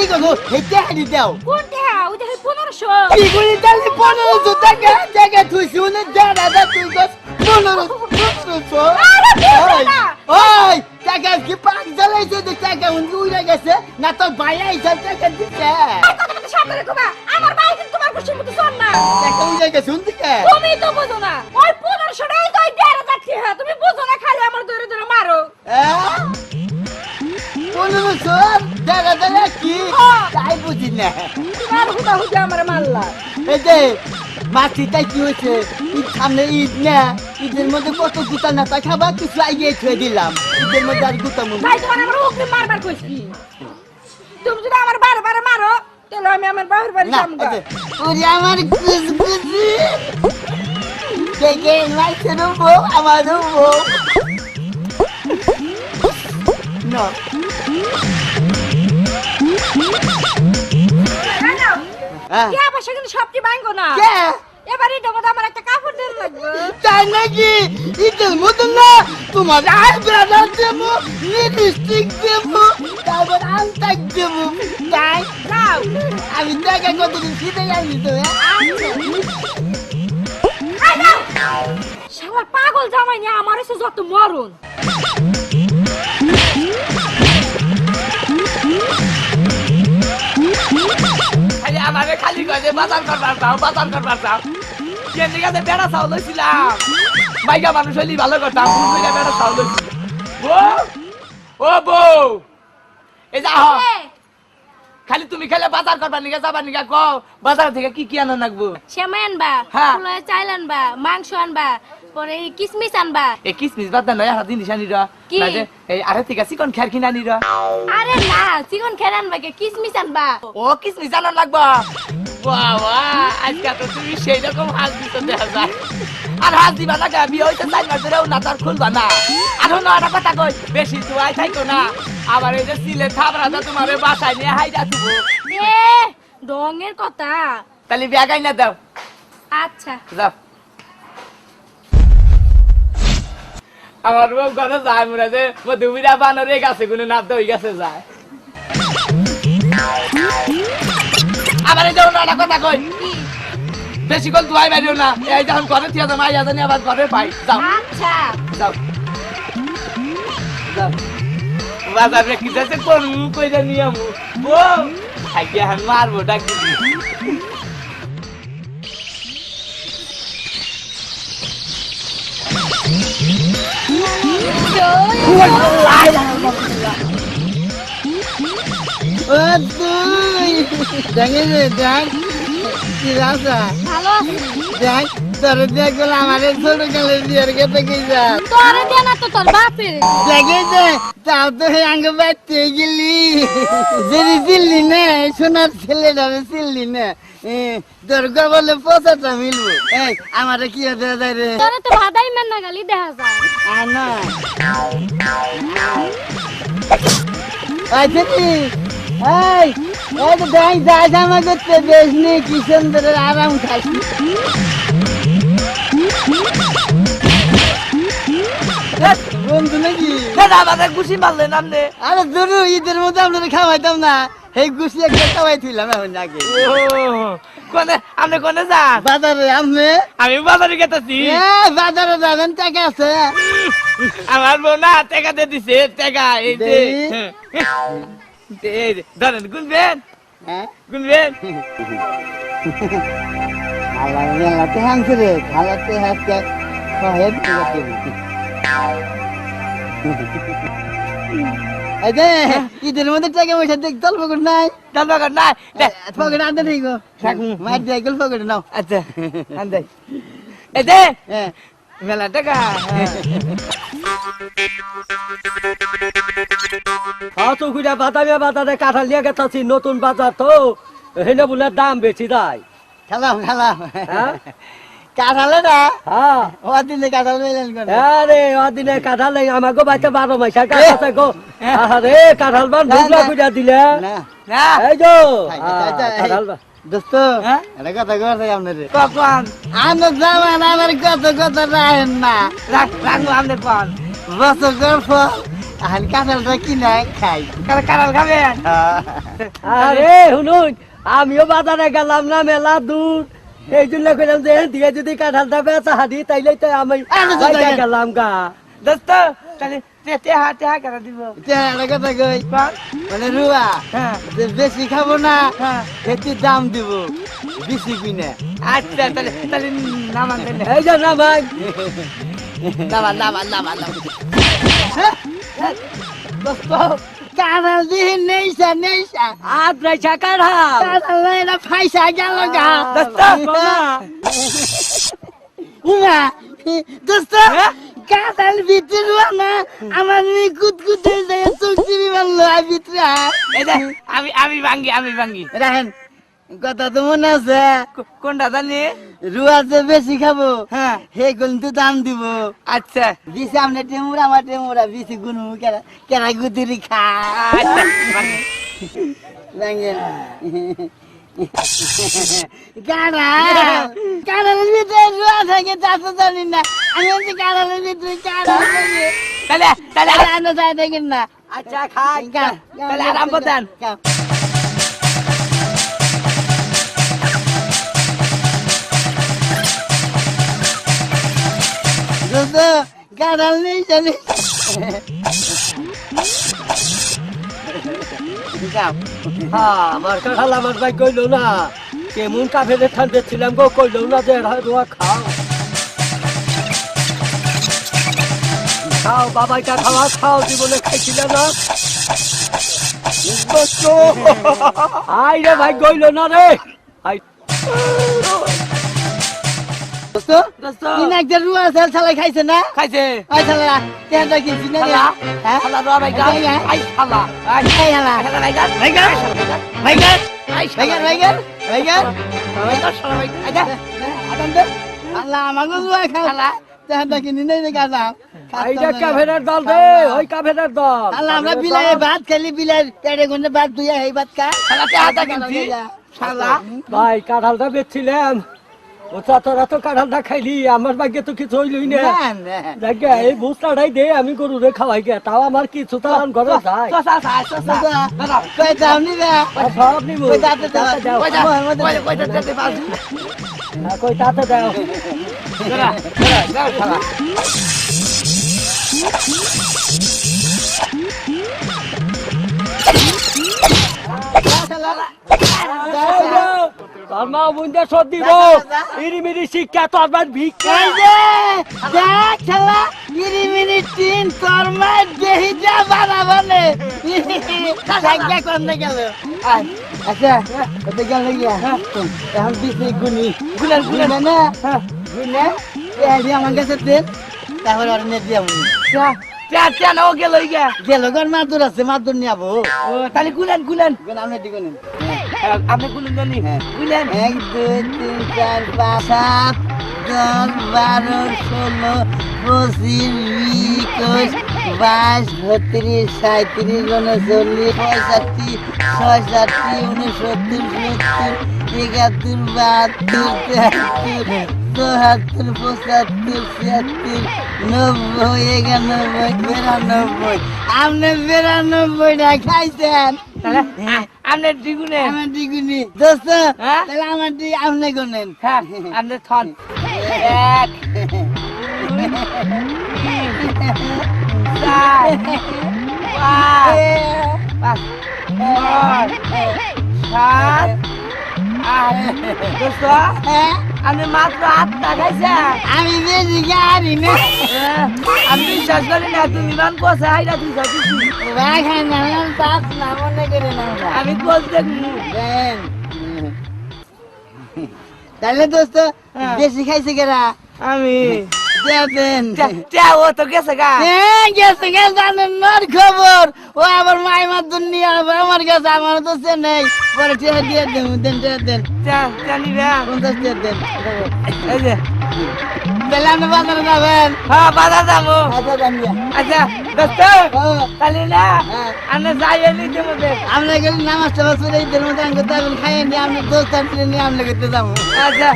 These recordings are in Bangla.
করবো হেঁটে হাঁড়ি দাও কোনটা ওই দেখে 1500 কি করে তাহলে 1500 টাকা টাকা তুই শুনে দেড় হাজার তুই 1500 আরে দিও না ওই টাকা কি পাক জ্বালাইছে তো টাকা উড়ে গেছে না তোর ভাই আইসা টাকা দিতে কথা সাবধানে কবা আমার ভাই কিন্তু তোমার খুশির মতো শোন না টাকা উড়ে গেছে শুনতে কে তুমি তো বুঝো না ওই 1500 টাকা তো 1500 টাকা তুমি বুঝো না খালি আমার ধরে ধরে মারো 1500 দেড় হাজার কি তাই বুঝি না আর হুদা হুদা আমার মারলা এই যে মাছিটাই কি হয়েছে ঈদ সামনে ঈদ না ঈদের মধ্যে কত গুতা নাতা খাবার কিছু আইয়ে ছুঁয়ে দিলাম ঈদের মধ্যে আর গুতা মুখ ভাই তোমার আমার ওকে মারবার কইছি তুমি যদি আমার বারবার মারো তাহলে আমি আমার বাবার বাড়ি না যামগা ওরে আমার গুজগুজি দেখে মাইছে রুবো আমার রুবো না কে আবার কিন্তু সবটি ভাঙবো না কে এবার এটা মধ্যে আমার একটা কাপড় দেন লাগবে তাই নাকি ঈদের মতো না তোমার আইব্রাডার দেবো লিপস্টিক দেবো তারপর আনতাক দেবো তাই যাও আমি টাকা কতদিন ফিরে যাইনি তো শালার পাগল জামাই নিয়ে আমার এসে যত মরণ খালি আমারে খালি কয়ে বাজার করবার চাও কেন দিকে বেড়া চাউল লইছিলাম মাইকা মানুষ হইলি ভালো করতাম বেড়া চাউল লইছিল বউ ও বউ এই যা খালি তুমি খেলে বাজার করবার নিকে যাবার নিকে কও বাজার থেকে কি কি আনা লাগবো সেমাই আনবা হ্যাঁ। ফুলের চাল আনবা মাংস আনবা পরে কিসমিস আনবা এই কিসমিস বাদ নয় আর জিনিস আনি রা কি? না যে এই আরে থেকে চিকন খের কিনা আনি রা আরে না চিকন খের আনবা কে কিসমিস আনবা ও কিসমিস আনা লাগবো বাবা আজকে তো তুমি সেই রকম হাল দিতে দেখা যায় আর হাল দিবা না বিয়ে হইতে 4 মাস ধরেও না তার খুলবা না আর না একটা কথা কই বেশি দুয়াই থাইকো না আবার এই যে সিলে থাবরাটা তোমারে বাসায় নিয়ে হাইরা দিব এ ডঙের কথা তাহলে ব্যাগাই না দাও আচ্ছা যাও আমার বউ কথা যায় মনে যে মধুমিরা বানরে গাছে গুলো না দই গাছে যায় আবার এই যাও না একটা কথা কই বেশি কল দুয়াই বাইরেও না এই যখন ঘরে থিয়া যাও আইয়া জানি আবার ঘরে পাই যাও আচ্ছা যাও যাও বাজারে কি যাচ্ছে কোন কই জানি আমু বউ আগে হান মারবো ডাকি ও তুই দেখে রে দেখ কি রাসা ভালো আছি দেখ তোর দেখল আমার ছোট কালের বিয়ের কেটে গেছে তোরে দে না তো তোর বাপের দেখে যে তাও তো আঙ্গ বাড়তে গেলি যদি চিল্লি না সোনার ছেলেটা চিল্লি না তোর বলে পচাটা মিলবো এই আমার কি হতে যায় রে তোরে তো ভাদাই মেন না গালি দেখা যায় আনা আচ্ছা কি এই এই তো দেখ যা জামা করতে বেশ নেই কি সুন্দর আরাম খাইছি বন্ধু নাকি আমাদের গুছি মারলেন আপনি আরে ধরু ঈদের মধ্যে আপনারা খাওয়াইতাম না এই গুছি একটা খাওয়াই থইলাম এখন আগে কোনে আপনি কোনে যান বাজারে আপনি আমি বাজারে গেতেছি বাজারে যাবেন টাকা আছে আমার বউ না টাকা দিয়ে দিছে টাকা এই যে এই যে, ধরেন গুনবেন হ্যাঁ গুনবেন আল্লাহ মেলাতে হানছে রে খালাতে হাতে খাওয়াই দিতে এই যে ঈদের মধ্যে টাকা পয়সা দেখ চল পকেট নাই দরকার নাই পকেট আনতে ঠিক মার দিয়ে গেল পকেট নাও আচ্ছা আন্দাই এই দে হ্যাঁ মেলা টাকা চৌকুটা বাজারে কাঁঠাল নিয়ে গেছি নতুন বাজার তো হেনে বলে দাম বেশি দেয় খেলাম খেলাম হ্যাঁ কাঁঠালে না হ্যাঁ ওদিনে কাঁঠাল মেলেন করে আরে ওদিনে কাঁঠাল আমাকে বাচ্চা 12 মাস গাছ আছে গো আরে কাঁঠাল বান দুগলা কইরা দিলে না না এই যো কাঁঠাল দোস্ত হ্যাঁ? এটা কথা কথা আপনার কখন আমার জামান আমার কত কথা রাখেন না রাখবো আমাদের কোন বছর গল্প এখন কাঁঠালটা কিনা খাই কাঁঠাল খাবেন? আরে শুনুন, আমিও বাজারে গেলাম না, মেলা দূর, এই জন্য কইলাম যে দিয়ে যদি কাঁঠালটা বেচা হাদি তাইলে তো আমি বাইরে গেলাম গা। দোস্ত তাহলে টেহা কেন দিব? একটা কথা কই মানে রুয়া হ্যাঁ যে বেশি খাবো না হ্যাঁ একটু দাম দিব বেশি কিনে আচ্ছা তাহলে তাহলে নামান দেন এই যে না ভাই, নামান দোস্ত কাঁঠাল দিয়ে নেইসা নেইসা আর রাইছা কাঁঠাল। কাঁঠাল না এটা ফাইসা গেল গা দোস্ত উমা দোস্ত হ্যাঁ? কাঁঠাল ভিতরে রুয়া না আমার মেয়ে কুতকুতে যায় চোখ চিবি মারলো আর ভিতরে এই যে আমি ভাঙ্গি রাখেন কথা তো মনে আছে কোনটা জানি? রুয়া যে বেশি খাবো হ্যাঁ হে কিন্তু দাম দিব আচ্ছা বিছে আমনে টেমুরা আমার টেমুরা বিছে গুনু কেরা কেরা গুতিরি খা আচ্ছা ভাঙ্গি। রাঙ্গেন কাঁড়ালের ভিতরে রুয়া থাকে তা তো জানি না আমি হচ্ছে কাঁড়ালের ভিতরে কাঁড়াল থাকে তাহলে আনো যায় দেখেন না আচ্ছা খাই। তাহলে আরাম দেন। কাঁড়াল নেই জানি হ্যাঁ, আমার কাঁঠাল আমার ভাই কইলো না, কেমন কাফেলে ঠান্ডা ছিলাম গো, কইলো না যে রোয়া খাও খাও বাবাইটা খাওয়া খাও, জীবনে খাইছিল না। আই রে ভাই কইলো না রে, আই দোস্ত দোস্ত তিন একটা রুয়া চাল চালাই খাইছে না খাইছে ওই চালা তেহাটা কিনছি না খালা হ্যাঁ খালা রোয়া ভাই গান আই খালা আই এই হালা খালা ভাই গান ভাইগান ভাইগান আই ভাইগান ভাইগান ভাইগান ভাই আচ্ছা আদান দে আল্লাহ আমাকে রুয়া খা খালা তেহাটা কিনি নাই রে গানা এইটা কাফেরের দল রে, ওই কাফেরের দল। আল্লাহ আমরা বিলাই ভাত খালি বিলাই তেড়ে গুনে ভাত দুইয়া এই ভাত খা খালা টেহাটা কিনছি শালা ভাই কাঁঠালটা বেচছিলাম, ও তোরা তো কাঁঠালটা খাইলি, আমার ভাগ্যে তো কিছু হইলই না। দেখে এই বুঝটাই দে, আমি গরুরে খাওয়াই গে, তাও আমার কিছু তো আর ঘরে যায়। চসা চসা কই দাম নি রে সব নিব, কই দাতে দাও কয়টা দিতে পারছি কই তাতে দাও। দাঁড়া দাঁড়া খালা তোর মা বুঝতে সদ দিব, ইরিমিরি শিক্ষা তো আমার ভিক্ষা। এই যে দেখ খেলা মিনি মিনি তিন তোর মা দেহি যা বানাবনে থাকবে কোন গেল আচ্ছা ওতে গেল গিয়া এখন বিসি গুনি গুলেন গুলেন না গুনে এই আমার কাছে দেন তারপর আর নে দিয়াম চা নাও গেল ইগা গেল গর মাদুর আছে মাদুর নিয়াবো ও তাহলে গুলেন গুলেন গুন আমি দিগুন আপনি গুলেন জানি গুলেন 1 2 3 4 5 7 10 12 16 25 21 22 32 37 39 40 65 66 67 71 72 73 74 75 90 আপনি 92 খাইছেন আপনি দ্বিগুণে আমার দিগুনি দোস্ত হ্যাঁ? তাহলে আমার দি আপনি গুনেন হ্যাঁ আপনি থন এক দুই চার পাঁচ ছয় সাত আট দোস্ত আপনি মাত্র 8টা খাইছেন আমি বেশি গাড়ি না আমি বিশ্বাস করি না তুমি মান কোসে হাইরা তুই যাচ্ছিস বাঘা নাম পাপ না মনে করে না আমি কোস দেখবো দেন তাহলে দোস্ত হ্যাঁ। বেশি খাইছে কেরা আমি দেন ও তো গেছে গা গেছে গেছে জানেন নর খবর ও আবার মাইমার দুনিয়া আমার কাছে আমার তো সে নেই পরে টেহা দিয়ে দেন দেন জানি রে 50 টাকা দেন এই যে তাহলে আপনি বাজারে যাবেন হ্যাঁ বাজার যাবো আচ্ছা জানিয়া আচ্ছা দোস্ত তাহলে না আমি যাই এলিতে মধ্যে আমরা গেলে নামাজ টামাজ পড়ে ঈদের মধ্যে আমি তখন খাইয়ে নিয়ে আপনি দোস্ত আপনি নিয়ে আমরা করতে যাবো আচ্ছা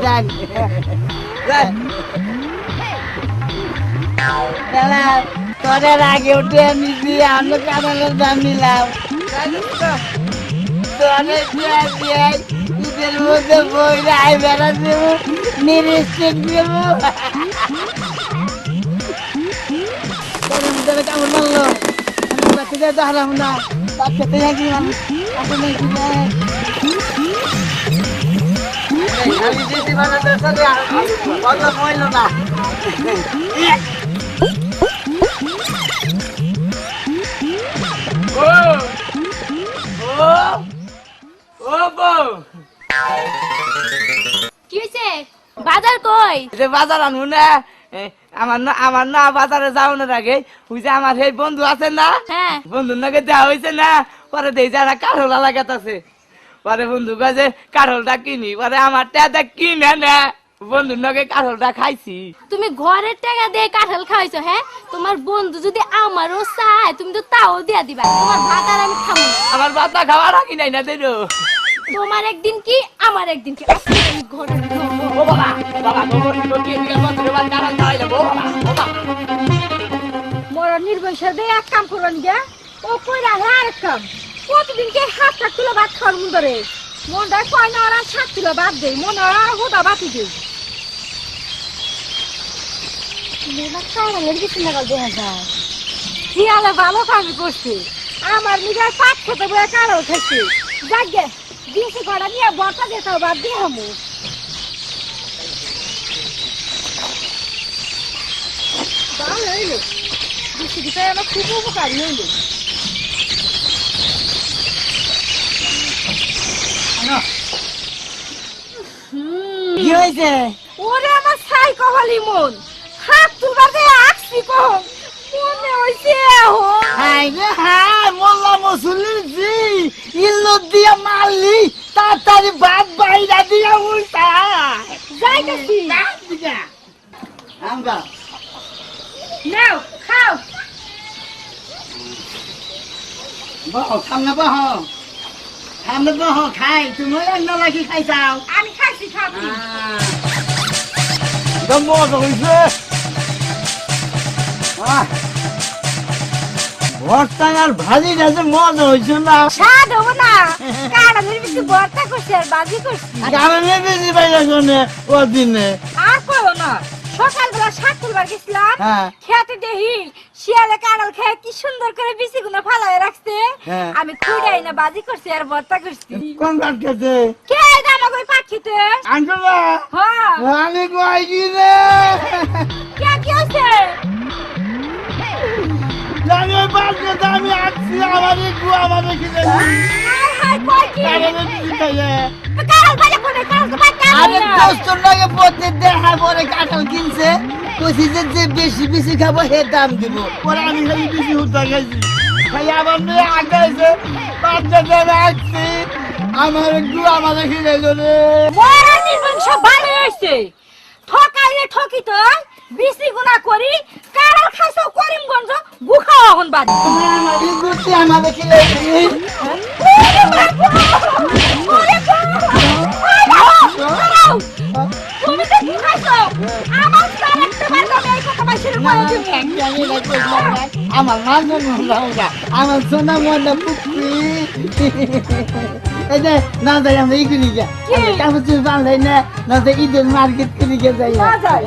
যান যাই দাদা তোর আগে উঠে নিবি আমরা কাঁঠালের দাম নিলাম তোরে ঈদের মধ্যে বই রায় বেড়া দেবো নিরিস্টিক দেবো কামড় মারলো বাচ্চাদের তো হারাম না বাচ্চাতে নাকি আসলে আমি দিদি বানাতে সাথে অন্য হইল না ও ও ও বউ কি হইছে বাজার কই যে বাজার আনবো না আমার না বাজারে যাওয়ানোর আগে ওই যে আমার সেই বন্ধু আছে না হ্যাঁ বন্ধুর নাকি দেওয়া হয়েছে না পরে দেই যারা কাঠল লাগাতেছে পরে বন্ধু কাছে কাঠলটা কিনি পরে আমার টাকা কিনে না বন্ধুর নাকি কাঠলটা খাইছি তুমি ঘরের টাকা দিয়ে কাঁঠাল খাইছো হ্যাঁ তোমার বন্ধু যদি আমারও চায় তুমি তো তাও দিয়া দিবা তোমার ভাত আর আমি খাবো না। আমার বাতা খাওয়ার রাখি নাই না দেরো তোমার একদিন কি আমার একদিন কি আজকে আমি ঘরে ঢুকবো। ও বাবা বাবা গোবর কি দিকে বন্ধুরে বাদ কারণ খাইলে ও বাবা ও বাবা মোর নির্বংশের দিয়ে এক কাম করুন গে ও কই রাখে আরেক কাম প্রতিদিনকে 7 কিলো ভাত খাওয়ার মন ধরে মন দেয় কয় না ওরা 7 কিলো ভাত দেয় মন ওরা হুদা বাতি দেয় মেলা কারালের কিছু লাগাল দেখা যায় শিয়ালে ভালো কামি করছে আমার নিজের পাট খেতে বয়ে কারো খেছে যাকে দিয়েছি ঘোড়া নিয়ে বর্তা যেতে বাদ দিয়ে হামু ভালো হইলো দিছি দিতে আমার খুব উপকারী হইলো কি হয়েছে ওরে আমার ছাই কহলি মন হাত তুলবার দিয়ে আসছি কহন মনে হইছে এখন হাই রে হাই মোল্লা মুসলিম জি ইল্লো দিয়া মারলি তাড়াতাড়ি ভাত বাইরা দিয়া উল্টা যাইতেছি আমরা নাও খাও বহ সামনে বহ সামনে বহ খাই তুমি রান্না লাগি খাই যাও আমি খাইছি খাচ্ছি মজা হয়েছে ভর্তা আর ভাজি আছে মজা হয়েছে না স্বাদ হবো না কারণের বেশি ভর্তা করছি আর বাজি করছি কারণে বেশি পাইলা শোনে ও দিনে আর কইও না সকালবেলা শাক তুলবার গেছিলাম হ্যাঁ। খেতে দেখি শিয়ালে কাঁড়াল খেয়ে কি সুন্দর করে বিচি গুলো ফালায় রাখছে হ্যাঁ। আমি খুঁড়াই না বাজি করছি আর ভর্তা করছি কোন ভাত খেতে কে দামা কই পাখিতে আনছো না হ্যাঁ আমি কই কি রে কে কি আছে জানি ওই ভাত খেতে আমি আসছি আমাদের খেতে হায় হায় কই কি কারণে বেশি খাইয়ে কাঁড়াল বাজা করে কাঁড়াল তো বাজা আরে দোস্তর লাগে পথে দেখা পরে কাঁঠাল কিনছে কইছি যে বেশি বেশি খাবো হে দাম দিব পরে আমি খালি বেশি হুতা খাইছি খাই আমার মেয়ে আগাইছে বাচ্চাদের রাখছি আমার একটু আমাদের খেলে রে মরা নির্বংশ ভালো হইছে ঠকাইলে ঠকিত বিসি গুণা করি কাঁড়াল খাইছো করিমগঞ্জ বুখাও এখন বাজি আমাদের গুটি আমাদের খেলে ওরে বাবা ওরে বাবা তুমি তো কি খাইছো আমার স্যার একটা বার দাও এই কথা বাইরে করে দিবি আমার মা আমার সোনা মনে পুত্রি এই যে না যাই আমরা ই করি গিয়া কাপড় চুল বাঁধাই না না ঈদের মার্কেট করি গিয়ে যাই না যায়